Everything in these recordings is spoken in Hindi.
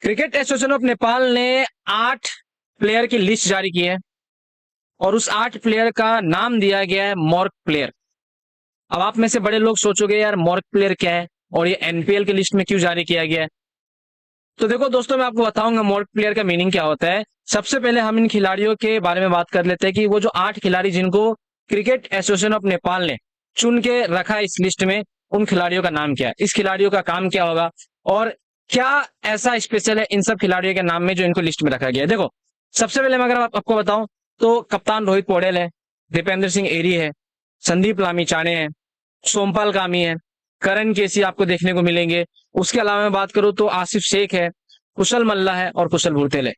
क्रिकेट एसोसिएशन ऑफ नेपाल ने 8 प्लेयर की लिस्ट जारी की है और उस 8 प्लेयर का नाम दिया गया है मॉर्क प्लेयर। अब आप में से बड़े लोग सोचोगे यार मॉर्क प्लेयर क्या है और ये एनपीएल की लिस्ट में क्यों जारी किया गया है। तो देखो दोस्तों, मैं आपको बताऊंगा मॉर्क प्लेयर का मीनिंग क्या होता है। सबसे पहले हम इन खिलाड़ियों के बारे में बात कर लेते हैं कि वो जो 8 खिलाड़ी जिनको क्रिकेट एसोसिएशन ऑफ नेपाल ने चुन के रखा है इस लिस्ट में, उन खिलाड़ियों का नाम क्या है, इस खिलाड़ियों का काम क्या होगा और क्या ऐसा स्पेशल है इन सब खिलाड़ियों के नाम में जो इनको लिस्ट में रखा गया है। देखो, सबसे पहले मैं अगर आपको बताऊं तो कप्तान रोहित पौडेल है, दीपेंद्र सिंह एरी है, संदीप लामिछाने है, सोमपाल कामी है, करण केसी आपको देखने को मिलेंगे। उसके अलावा मैं बात करूं तो आसिफ शेख है, कुशल मल्ला है और कुशल भुरतेल है।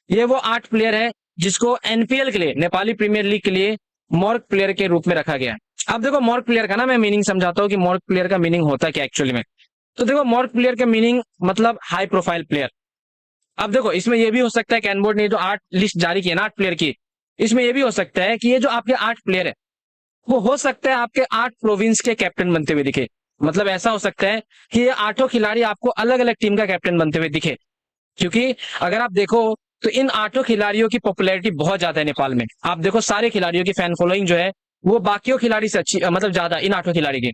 ये वो 8 प्लेयर है जिसको एनपीएल के लिए, नेपाली प्रीमियर लीग के लिए मॉर्क प्लेयर के रूप में रखा गया है। अब देखो मॉर्क प्लेयर का ना मैं मीनिंग समझाता हूँ कि मॉर्क प्लेयर का मीनिंग होता क्या एक्चुअली में। तो देखो, मॉर्क प्लेयर का मीनिंग मतलब हाई प्रोफाइल प्लेयर। अब देखो, इसमें यह भी हो सकता है कैन बोर्ड ने जो 8 लिस्ट जारी की है ना 8 प्लेयर की, इसमें यह भी हो सकता है कि ये जो आपके 8 प्लेयर है वो हो सकता है आपके 8 प्रोविंस के कैप्टन बनते हुए दिखे। मतलब ऐसा हो सकता है कि ये 8 खिलाड़ी आपको अलग अलग टीम का कैप्टन बनते हुए दिखे, क्योंकि अगर आप देखो तो इन 8 खिलाड़ियों की पॉपुलैरिटी बहुत ज्यादा है नेपाल में। आप देखो सारे खिलाड़ियों की फैन फॉलोइंग जो है वो बाकियों खिलाड़ी से अच्छी, मतलब ज्यादा इन 8 खिलाड़ी की।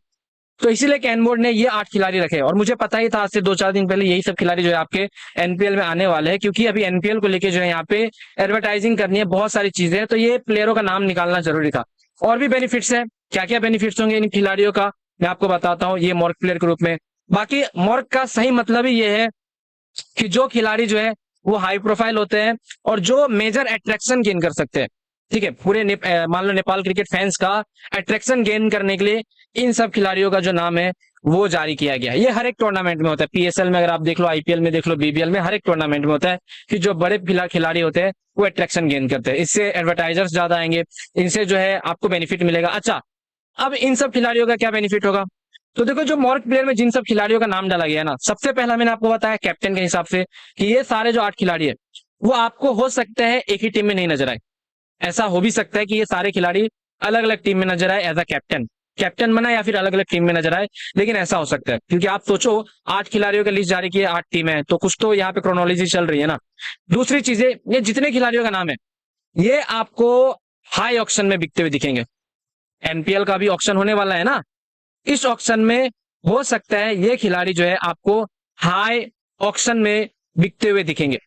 तो इसीलिए कैन बोर्ड ने ये 8 खिलाड़ी रखे और मुझे पता ही था आज से 2-4 दिन पहले यही सब खिलाड़ी जो है आपके एनपीएल में आने वाले हैं, क्योंकि अभी एनपीएल को लेके जो है यहाँ पे एडवर्टाइजिंग करनी है, बहुत सारी चीजें हैं, तो ये प्लेयरों का नाम निकालना जरूरी था। और भी बेनिफिट्स है, क्या क्या बेनिफिट्स होंगे इन खिलाड़ियों का मैं आपको बताता हूँ ये मॉर्क प्लेयर के रूप में। बाकी मॉर्क का सही मतलब ही ये है कि जो खिलाड़ी जो है वो हाई प्रोफाइल होते हैं और जो मेजर अट्रैक्शन गेन कर सकते हैं। ठीक है, पूरे मान लो नेपाल क्रिकेट फैंस का अट्रैक्शन गेन करने के लिए इन सब खिलाड़ियों का जो नाम है वो जारी किया गया है। ये हर एक टूर्नामेंट में होता है, पीएसएल में अगर आप देख लो, आईपीएल में देख लो, बीबीएल में, हर एक टूर्नामेंट में होता है कि जो बड़े खिलाड़ी होते हैं वो अट्रैक्शन गेन करते हैं। इससे एडवर्टाइजर्स ज्यादा आएंगे, इनसे जो है आपको बेनिफिट मिलेगा। अच्छा, अब इन सब खिलाड़ियों का क्या बेनिफिट होगा। तो देखो, जो मॉर्क प्लेयर में जिन सब खिलाड़ियों का नाम डाला गया ना, सबसे पहला मैंने आपको बताया कैप्टन के हिसाब से कि ये सारे जो 8 खिलाड़ी है वो आपको हो सकता है एक ही टीम में नहीं नजर आए। ऐसा हो भी सकता है कि ये सारे खिलाड़ी अलग अलग टीम में नजर आए एज अ कैप्टन, कैप्टन बना या फिर अलग अलग टीम में नजर आए, लेकिन ऐसा हो सकता है क्योंकि आप सोचो 8 खिलाड़ियों की लिस्ट जारी की है, 8 टीम है, तो कुछ तो यहाँ पे क्रोनोलॉजी चल रही है ना। दूसरी चीजें, ये जितने खिलाड़ियों का नाम है ये आपको हाई ऑक्शन में बिकते हुए दिखेंगे। एनपीएल का भी ऑक्शन होने वाला है ना, इस ऑक्शन में हो सकता है ये खिलाड़ी जो है आपको हाई ऑक्शन में बिकते हुए दिखेंगे।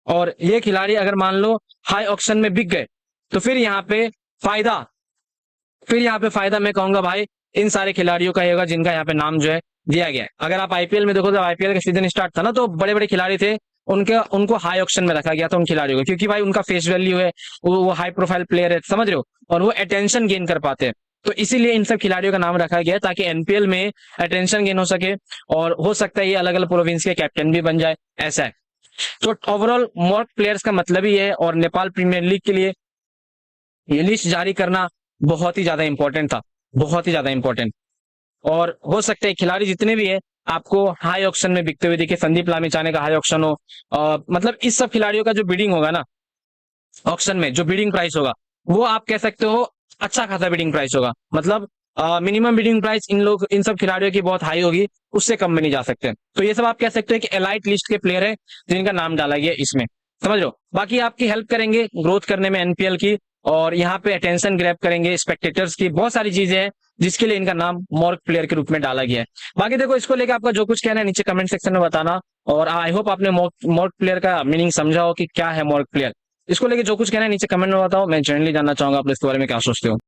और ये खिलाड़ी अगर मान लो हाई ऑक्शन में बिक गए तो फिर यहाँ पे फायदा, मैं कहूंगा भाई इन सारे खिलाड़ियों का ही होगा जिनका यहाँ पे नाम जो है दिया गया है। अगर आप आईपीएल में देखो, जब आईपीएल का सीजन स्टार्ट था ना तो बड़े बड़े खिलाड़ी थे, उनको हाई ऑक्शन में रखा गया था उन खिलाड़ियों को, क्योंकि भाई उनका फेस वैल्यू है, वो हाई प्रोफाइल प्लेयर है, समझ रहे हो, और वो अटेंशन गेन कर पाते हैं। तो इसीलिए इन सब खिलाड़ियों का नाम रखा गया है ताकि एनपीएल में अटेंशन गेन हो सके और हो सकता है ये अलग अलग प्रोविंस के कैप्टन भी बन जाए, ऐसा है। तो ओवरऑल मॉर्क प्लेयर्स का मतलब ही है और नेपाल प्रीमियर लीग के लिए ये लिस्ट जारी करना बहुत ही ज्यादा इंपॉर्टेंट था, बहुत ही ज्यादा इंपॉर्टेंट। और हो सकता है खिलाड़ी जितने भी है आपको हाई ऑक्शन में बिकते हुए दिखे, संदीप लामिछाने का हाई ऑक्शन हो, मतलब इस सब खिलाड़ियों का जो बिडिंग होगा ना ऑक्शन में, जो बिडिंग प्राइस होगा वो आप कह सकते हो अच्छा खासा बिडिंग प्राइस होगा। मतलब मिनिमम बिडिंग प्राइस इन सब खिलाड़ियों की बहुत हाई होगी, उससे कम में नहीं जा सकते। तो ये सब आप कह सकते हो कि एलाइट लिस्ट के प्लेयर है जिनका नाम डाला गया इसमें, समझ लो। बाकी आपकी हेल्प करेंगे ग्रोथ करने में एनपीएल की, और यहाँ पे अटेंशन ग्रैब करेंगे स्पेक्टेटर्स की, बहुत सारी चीजें हैं जिसके लिए इनका नाम मॉर्क प्लेयर के रूप में डाला गया है। बाकी देखो, इसको लेकर आपका जो कुछ कहना है नीचे कमेंट सेक्शन में बताना, और आई होप आपने मॉर्क प्लेयर का मीनिंग समझा हो कि क्या है मॉर्क प्लेयर। इसको लेकर जो कुछ कहना है नीचे कमेंट में बताओ, मैं जनरली जानना चाहूंगा आप इसके बारे में क्या सोचते हो।